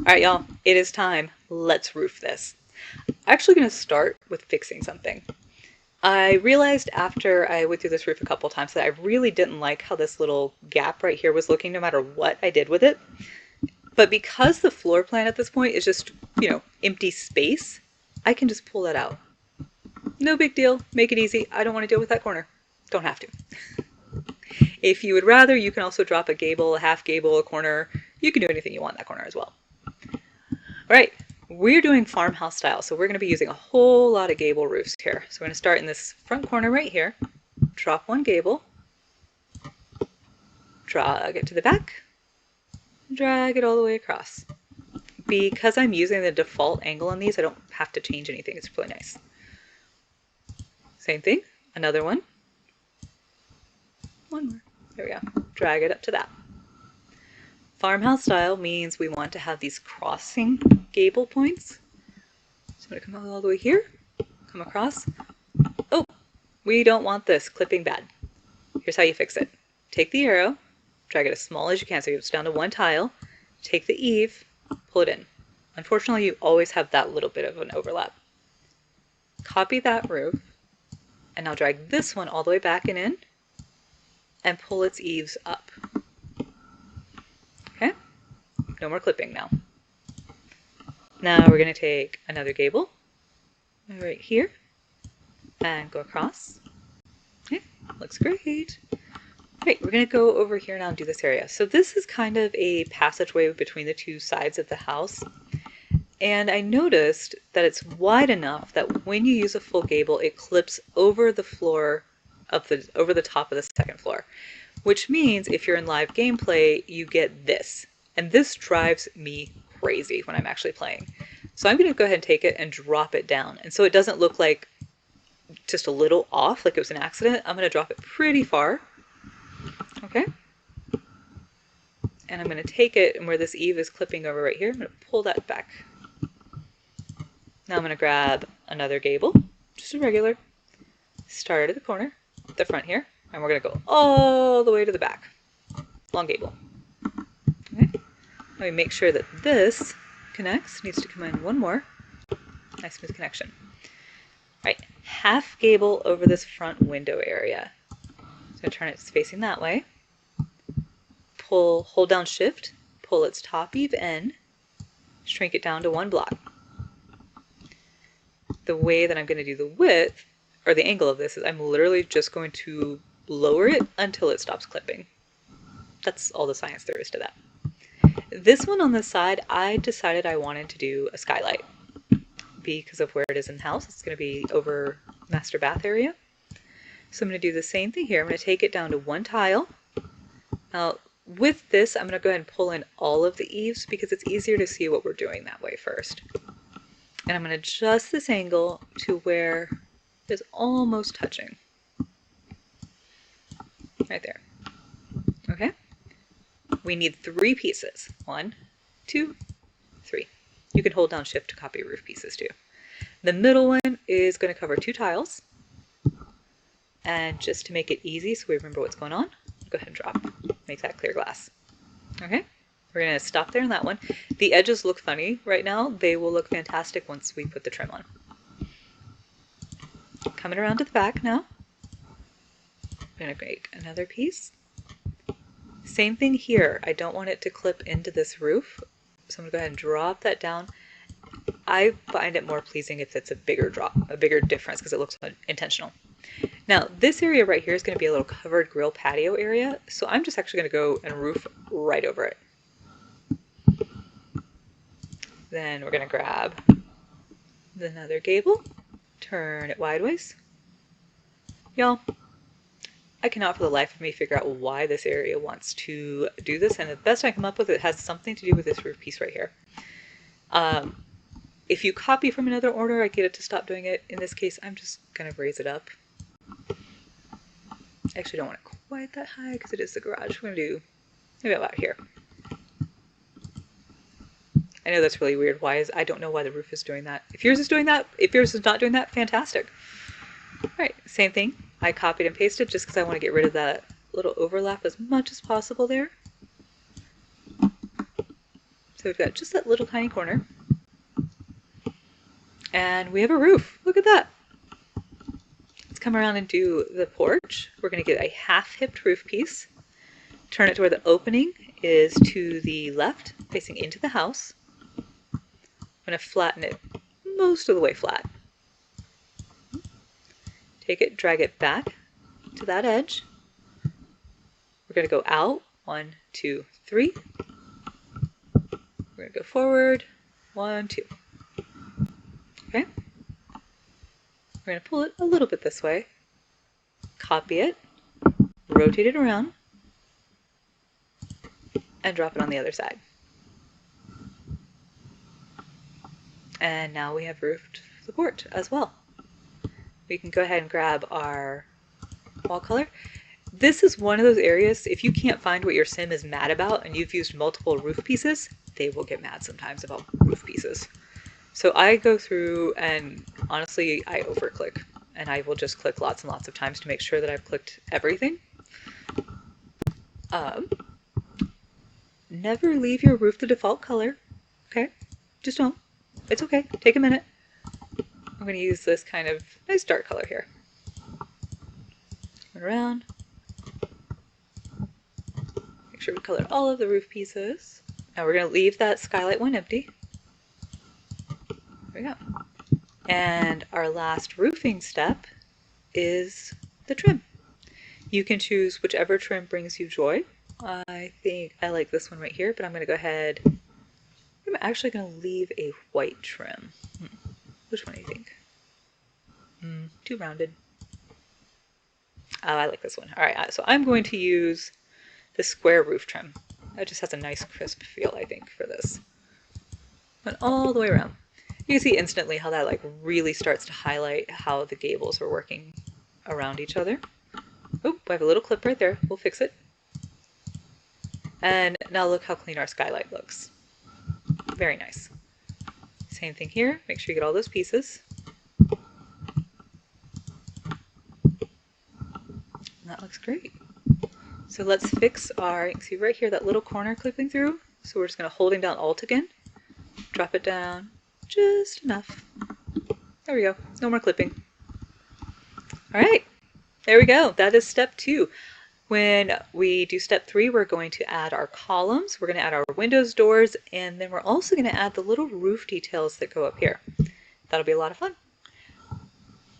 Alright, y'all, it is time. Let's roof this. I'm actually going to start with fixing something. I realized after I went through this roof a couple times that I really didn't like how this little gap right here was looking no matter what I did with it. But because the floor plan at this point is just, empty space, I can just pull that out. No big deal. Make it easy. I don't want to deal with that corner. Don't have to. If you would rather, you can also drop a gable, a half gable, a corner. You can do anything you want in that corner as well. All right, we're doing farmhouse style, so we're going to be using a whole lot of gable roofs here. So we're going to start in this front corner right here, drop one gable, drag it to the back, drag it all the way across. Because I'm using the default angle on these, I don't have to change anything. It's really nice. Same thing, another one. One more. There we go. Drag it up to that. Farmhouse style means we want to have these crossing gable points. So I'm going to come all the way here, come across. Oh, we don't want this clipping bad. Here's how you fix it. Take the arrow, drag it as small as you can so it's down to one tile. Take the eave, pull it in. Unfortunately, you always have that little bit of an overlap. Copy that roof, and now drag this one all the way back and in, and pull its eaves up. Okay, no more clipping now. Now we're going to take another gable right here and go across. Okay, looks great. Great, we're going to go over here now and do this area. So this is kind of a passageway between the two sides of the house. And I noticed that it's wide enough that when you use a full gable, it clips over the floor of over the top of the second floor. Which means if you're in live gameplay, you get this. And this drives me crazy when I'm actually playing. So I'm going to go ahead and take it and drop it down. And so it doesn't look like just a little off, like it was an accident. I'm going to drop it pretty far. Okay. And I'm going to take it, and where this eave is clipping over right here, I'm going to pull that back. Now I'm going to grab another gable, just a regular, start at the corner, the front here, and we're going to go all the way to the back. Long gable. Okay. Let me make sure that this connects. Needs to come in one more. Nice smooth connection. All right, half gable over this front window area. So turn it facing that way. Pull, hold down shift, pull its top eave in, shrink it down to one block. The way that I'm going to do the width, or the angle of this, is I'm literally just going to lower it until it stops clipping. That's all the science there is to that. This one on the side, I decided I wanted to do a skylight because of where it is in the house. It's going to be over master bath area. So I'm going to do the same thing here. I'm going to take it down to one tile. Now with this, I'm going to go ahead and pull in all of the eaves because it's easier to see what we're doing that way first. And I'm going to adjust this angle to where it's almost touching. Right there. Okay. We need 3 pieces. 1, 2, 3. You can hold down shift to copy roof pieces too. The middle one is going to cover 2 tiles. And just to make it easy so we remember what's going on, go ahead and drop. Make that clear glass. Okay. We're going to stop there on that one. The edges look funny right now. They will look fantastic once we put the trim on. Coming around to the back now. I'm going to make another piece. Same thing here. I don't want it to clip into this roof. So I'm going to go ahead and drop that down. I find it more pleasing if it's a bigger drop, a bigger difference because it looks intentional. Now this area right here is going to be a little covered grill patio area. So I'm just actually going to go and roof right over it. Then we're going to grab another gable, turn it wideways. Y'all, I cannot for the life of me figure out why this area wants to do this, and the best I come up with, it has something to do with this roof piece right here. If you copy from another order, I get it to stop doing it. In this case, I'm just going to raise it up. I actually don't want it quite that high because it is the garage. We're going to do maybe about here. I know that's really weird. I don't know why the roof is doing that. If yours is doing that, if yours is not doing that, fantastic. All right, same thing. I copied and pasted just because I want to get rid of that little overlap as much as possible there. So So we've got just that little tiny corner. And we have a roof. Look at that. Let's come around and do the porch. We're going to get a half-hipped roof piece. Turn it to where the opening is to the left, facing into the house. I'm going to flatten it most of the way flat. Take it, drag it back to that edge. We're going to go out, 1, 2, 3. We're going to go forward, 1, 2. Okay. We're going to pull it a little bit this way, copy it, rotate it around, and drop it on the other side. And now we have roofed the porch as well. We can go ahead and grab our wall color. This is one of those areas, if you can't find what your sim is mad about and you've used multiple roof pieces, they will get mad sometimes about roof pieces. So I go through and honestly, I overclick, and I will just click lots and lots of times to make sure that I've clicked everything. Never leave your roof the default color, okay? Just don't. It's okay. Take a minute. I'm going to use this kind of nice dark color here. Turn around. Make sure we color all of the roof pieces. Now we're going to leave that skylight one empty. There we go. And our last roofing step is the trim. You can choose whichever trim brings you joy. I think I like this one right here, but I'm going to go ahead. I'm actually going to leave a white trim. Which one do you think? Too rounded. I like this one. All right, so I'm going to use the square roof trim. That just has a nice crisp feel, I think, for this. Went all the way around. You can see instantly how that like really starts to highlight how the gables are working around each other. Oh, I have a little clip right there. We'll fix it. And now look how clean our skylight looks. Very nice. Same thing here. Make sure you get all those pieces. And that looks great. So let's fix our, you can see right here that little corner clipping through. So we're just going to holding down Alt again. Drop it down just enough. There we go. No more clipping. All right. There we go. That is step 2. When we do step 3, we're going to add our columns, we're going to add our windows, doors, and then we're also going to add the little roof details that go up here. That'll be a lot of fun.